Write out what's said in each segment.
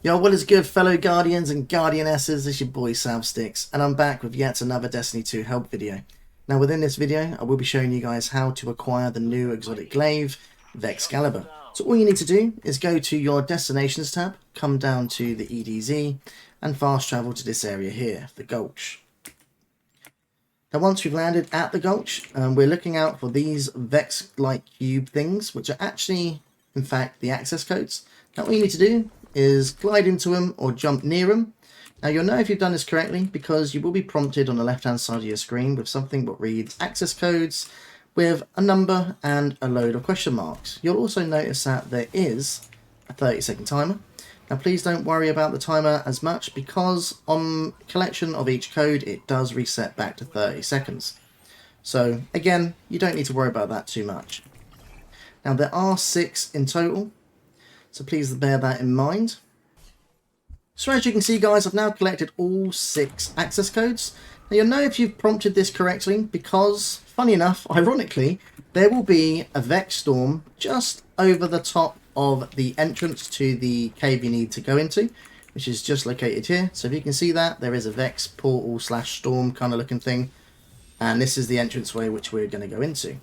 Yo, what is good, fellow Guardians and Guardianesses? It's your boy SalvStyx, and I'm back with yet another Destiny 2 help video. Now, within this video, I will be showing you guys how to acquire the new exotic glaive, VEXCALIBUR. So all you need to do is go to your Destinations tab, come down to the EDZ, and fast travel to this area here, the Gulch. Now, once we've landed at the Gulch, we're looking out for these Vex-like cube things, which are actually, in fact, the access codes. Now, all you need to do is glide into them or jump near them. Now, you'll know if you've done this correctly because you will be prompted on the left-hand side of your screen with something that reads access codes with a number and a load of question marks. You'll also notice that there is a 30-second timer. Now, please don't worry about the timer as much because on collection of each code, it does reset back to 30 seconds. So, again, you don't need to worry about that too much. Now, there are 6 in total, so please bear that in mind. So as you can see, guys, I've now collected all 6 access codes. Now, you'll know if you've prompted this correctly because, funny enough, ironically, there will be a Vex storm just over the top of the entrance to the cave you need to go into, which is just located here. So if you can see that, there is a Vex portal / storm kind of looking thing, and this is the entranceway which we're going to go into.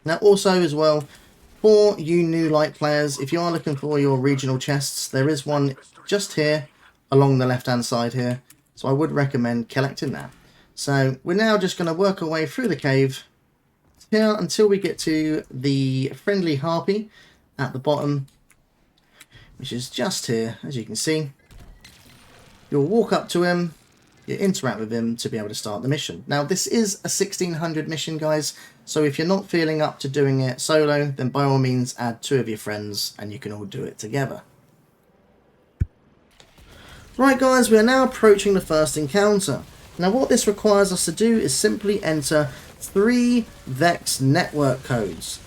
Now, also as well, for you new light players, if you are looking for your regional chests, there is one just here along the left hand side here, so I would recommend collecting that. So we're now just going to work our way through the cave here until we get to the friendly harpy at the bottom, which is just here, as you can see. You'll walk up to him, you interact with him to be able to start the mission. Now, this is a 1600 mission, guys, so if you're not feeling up to doing it solo, then by all means add 2 of your friends and you can all do it together. Right, guys, we are now approaching the first encounter. Now, what this requires us to do is simply enter 3 Vex network codes.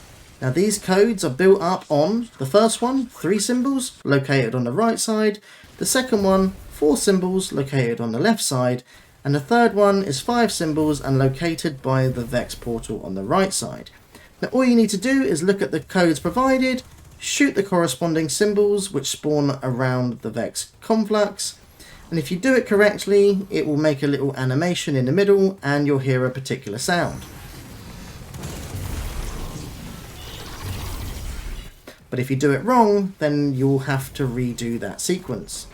Now, these codes are built up on the first one, 3 symbols located on the right side, the second one, 4 symbols located on the left side, and the third one is 5 symbols and located by the Vex portal on the right side. Now, all you need to do is look at the codes provided, shoot the corresponding symbols which spawn around the Vex conflux, and if you do it correctly, it will make a little animation in the middle and you'll hear a particular sound. But if you do it wrong, then you'll have to redo that sequence.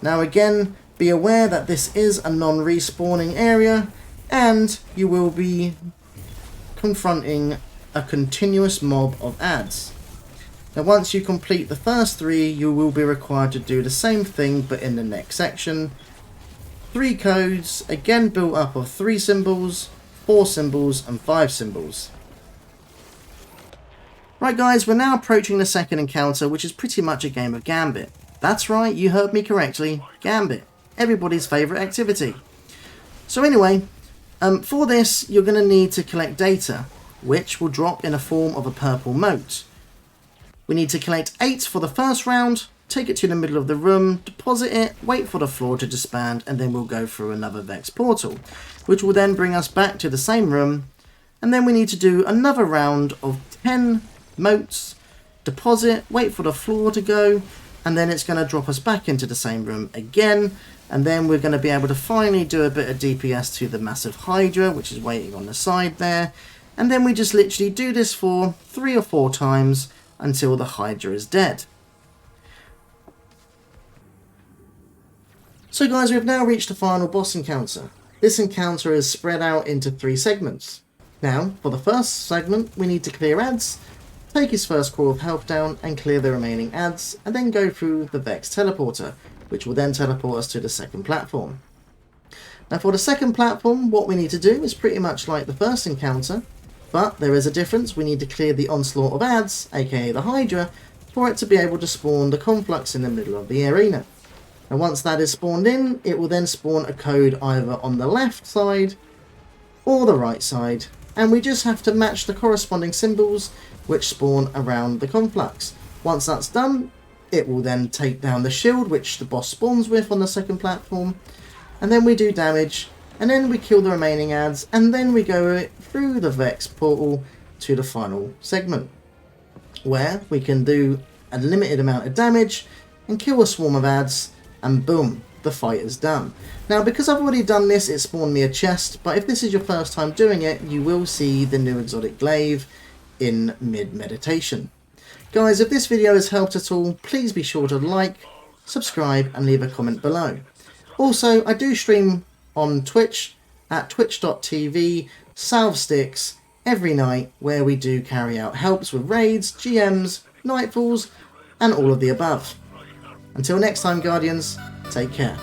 Now, again, be aware that this is a non-respawning area and you will be confronting a continuous mob of adds. Now, once you complete the first 3, you will be required to do the same thing but in the next section. 3 codes, again built up of 3 symbols, 4 symbols and 5 symbols. Right, guys, we're now approaching the second encounter, which is pretty much a game of Gambit. That's right, you heard me correctly, Gambit. Everybody's favourite activity. So anyway, for this, you're going to need to collect data, which will drop in a form of a purple mote. We need to collect 8 for the first round, take it to the middle of the room, deposit it, wait for the floor to disband, and then we'll go through another Vex portal, which will then bring us back to the same room, and then we need to do another round of 10 motes, deposit, wait for the floor to go, and then it's going to drop us back into the same room again, and then we're going to be able to finally do a bit of DPS to the massive Hydra, which is waiting on the side there, and then we just literally do this for 3 or 4 times until the Hydra is dead. So guys, we've now reached the final boss encounter. This encounter is spread out into 3 segments. Now, for the first segment, we need to clear adds, take his first core of health down and clear the remaining adds, and then go through the Vex teleporter, which will then teleport us to the second platform. Now, for the second platform, what we need to do is pretty much like the first encounter, but there is a difference. We need to clear the onslaught of adds, aka the Hydra, for it to be able to spawn the conflux in the middle of the arena. And once that is spawned in, it will then spawn a code either on the left side or the right side, and we just have to match the corresponding symbols which spawn around the conflux. Once that's done, it will then take down the shield which the boss spawns with on the second platform, and then we do damage, and then we kill the remaining adds, and then we go through the Vex portal to the final segment, where we can do a limited amount of damage and kill a swarm of ads, and boom, the fight is done. Now, because I've already done this, it spawned me a chest, but if this is your first time doing it, you will see the new exotic glaive in mid-meditation. Guys, if this video has helped at all, please be sure to like, subscribe, and leave a comment below. Also, I do stream on Twitch at twitch.tv/SalvStyx every night, where we do carry out helps with raids, GMs, nightfalls, and all of the above. Until next time, Guardians, take care.